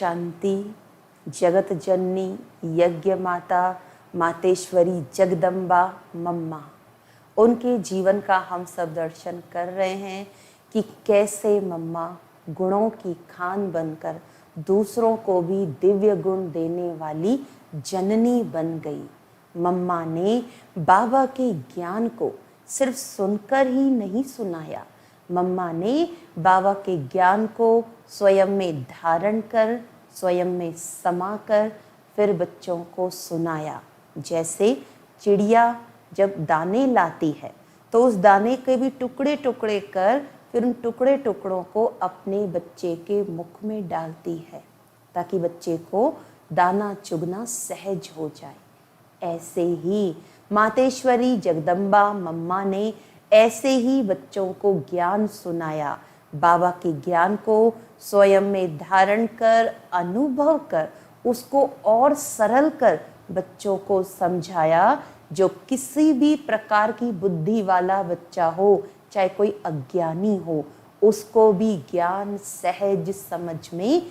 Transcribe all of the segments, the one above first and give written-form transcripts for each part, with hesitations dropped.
शांति। जगत जननी यज्ञ माता मातेश्वरी जगदम्बा मम्मा, उनके जीवन का हम सब दर्शन कर रहे हैं कि कैसे मम्मा गुणों की खान बनकर दूसरों को भी दिव्य गुण देने वाली जननी बन गई। मम्मा ने बाबा के ज्ञान को सिर्फ सुनकर ही नहीं सुनाया, मम्मा ने बाबा के ज्ञान को स्वयं में धारण कर, स्वयं में समा कर फिर बच्चों को सुनाया। जैसे चिड़िया जब दाने लाती है तो उस दाने के भी टुकड़े टुकड़े कर फिर उन टुकड़े टुकड़ों को अपने बच्चे के मुख में डालती है ताकि बच्चे को दाना चुगना सहज हो जाए। ऐसे ही मातेश्वरी जगदम्बा मम्मा ने ऐसे ही बच्चों को ज्ञान सुनाया। बाबा के ज्ञान को स्वयं में धारण कर, अनुभव कर, उसको और सरल कर बच्चों को समझाया। जो किसी भी प्रकार की बुद्धि वाला बच्चा हो, चाहे कोई अज्ञानी हो, उसको भी ज्ञान सहज समझ में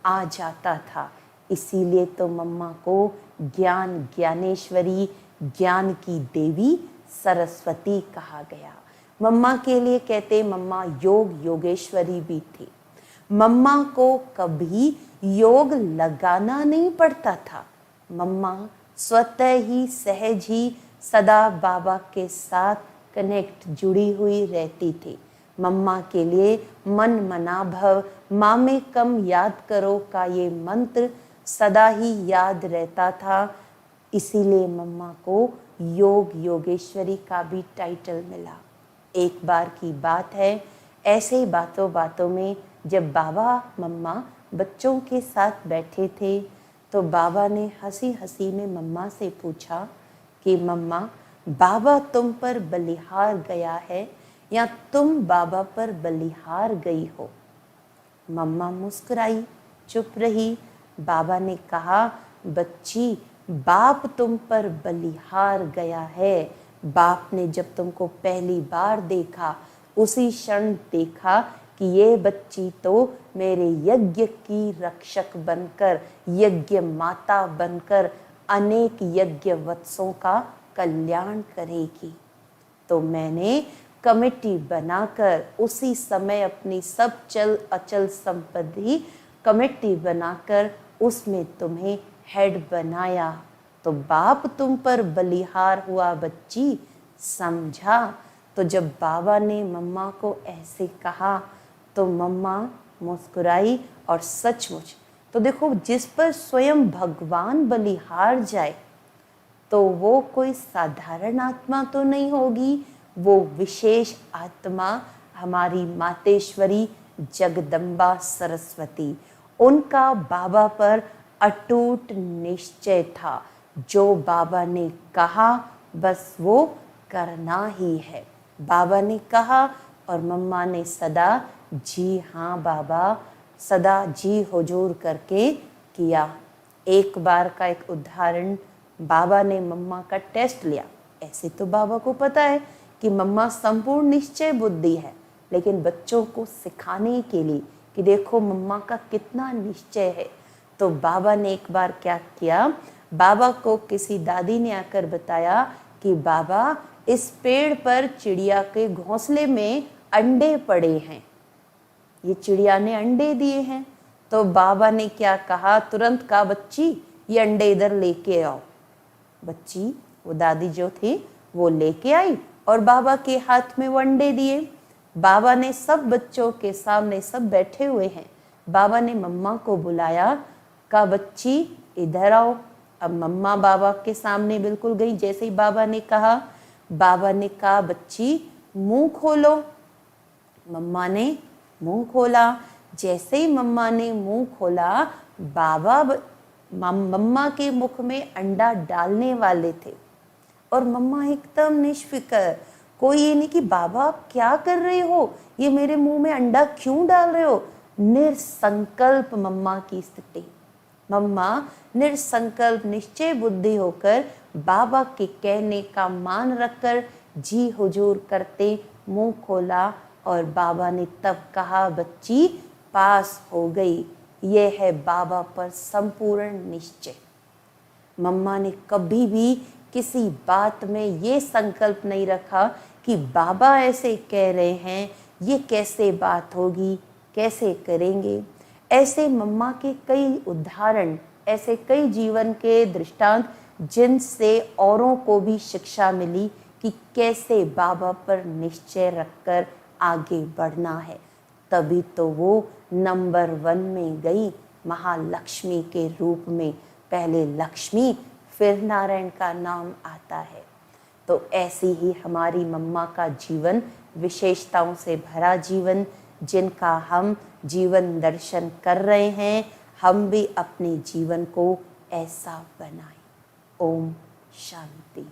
आ जाता था। इसीलिए तो मम्मा को ज्ञान ज्ञानेश्वरी, ज्ञान की देवी सरस्वती कहा गया। मम्मा के लिए कहते मम्मा योग योगेश्वरी भी थी। मम्मा को कभी योग लगाना नहीं पड़ता था। मम्मा स्वतः ही सहज ही सदा बाबा के साथ कनेक्ट जुड़ी हुई रहती थी। मम्मा के लिए मन मना भव माँ में कम याद करो का ये मंत्र सदा ही याद रहता था। इसीलिए मम्मा को योग योगेश्वरी का भी टाइटल मिला। एक बार की बात है, ऐसे ही बातों बातों में जब बाबा मम्मा बच्चों के साथ बैठे थे तो बाबा ने हंसी हंसी में मम्मा से पूछा कि मम्मा, बाबा तुम पर बलिहार गया है या तुम बाबा पर बलिहार गई हो? मम्मा मुस्कुराई, चुप रही। बाबा ने कहा, बच्ची, बाप तुम पर बलिहार गया है। बाप ने जब तुमको पहली बार देखा उसी क्षण देखा कि ये बच्ची तो मेरे यज्ञ की रक्षक बनकर, यज्ञ माता बनकर अनेक यज्ञ वत्सों का कल्याण करेगी। तो मैंने कमेटी बनाकर उसी समय अपनी सब चल अचल संपत्ति कमेटी बनाकर उसमें तुम्हें हेड बनाया। तो बाप तुम पर बलिहार हुआ बच्ची, समझा? तो जब बाबा ने मम्मा को ऐसे कहा तो मम्मा मुस्कुराई। और सचमुच तो देखो, जिस पर स्वयं भगवान बलिहार जाए तो वो कोई साधारण आत्मा तो नहीं होगी, वो विशेष आत्मा हमारी मातेश्वरी जगदम्बा सरस्वती। उनका बाबा पर अटूट निश्चय था। जो बाबा ने कहा बस वो करना ही है। बाबा ने कहा और मम्मा ने सदा जी हाँ बाबा, सदा जी हुजूर करके किया। एक बार का एक उदाहरण, बाबा ने मम्मा का टेस्ट लिया। ऐसे तो बाबा को पता है कि मम्मा संपूर्ण निश्चय बुद्धि है, लेकिन बच्चों को सिखाने के लिए कि देखो मम्मा का कितना निश्चय है, तो बाबा ने एक बार क्या किया, बाबा को किसी दादी ने आकर बताया कि बाबा, इस पेड़ पर चिड़िया के घोंसले में अंडे पड़े हैं, ये चिड़िया ने अंडे दिए हैं। तो बाबा ने क्या कहा, तुरंत कहा, बच्ची ये अंडे इधर लेके आओ। बच्ची, वो दादी जो थी वो लेके आई और बाबा के हाथ में वो अंडे दिए। बाबा ने सब बच्चों के सामने, सब बैठे हुए हैं, बाबा ने मम्मा को बुलाया, कहा बच्ची इधर आओ। अब मम्मा बाबा के सामने बिल्कुल गई। जैसे ही बाबा ने कहा बच्ची मुंह खोलो। मम्मा ने मुंह खोला। जैसे ही मम्मा ने मुंह खोला, बाबा मम्मा के मुख में अंडा डालने वाले थे और मम्मा एकदम निष्फिकर, कोई ये नहीं कि बाबा आप क्या कर रहे हो, ये मेरे मुंह में अंडा क्यों डाल रहे हो। निरसंकल्प मम्मा की स्थिति। मम्मा निरसंकल्प निश्चय बुद्धि होकर बाबा के कहने का मान रखकर जी हुजूर करते मुंह खोला और बाबा ने तब कहा, बच्ची पास हो गई। ये है बाबा पर संपूर्ण निश्चय। मम्मा ने कभी भी किसी बात में ये संकल्प नहीं रखा कि बाबा ऐसे कह रहे हैं, ये कैसे बात होगी, कैसे करेंगे। ऐसे मम्मा के कई उदाहरण, ऐसे कई जीवन के दृष्टांत जिनसे औरों को भी शिक्षा मिली कि कैसे बाबा पर निश्चय रखकर आगे बढ़ना है। तभी तो वो नंबर 1 में गई महालक्ष्मी के रूप में। पहले लक्ष्मी फिर नारायण का नाम आता है। तो ऐसी ही हमारी मम्मा का जीवन, विशेषताओं से भरा जीवन, जिनका हम जीवन दर्शन कर रहे हैं, हम भी अपने जीवन को ऐसा बनाएं। ओम शांति।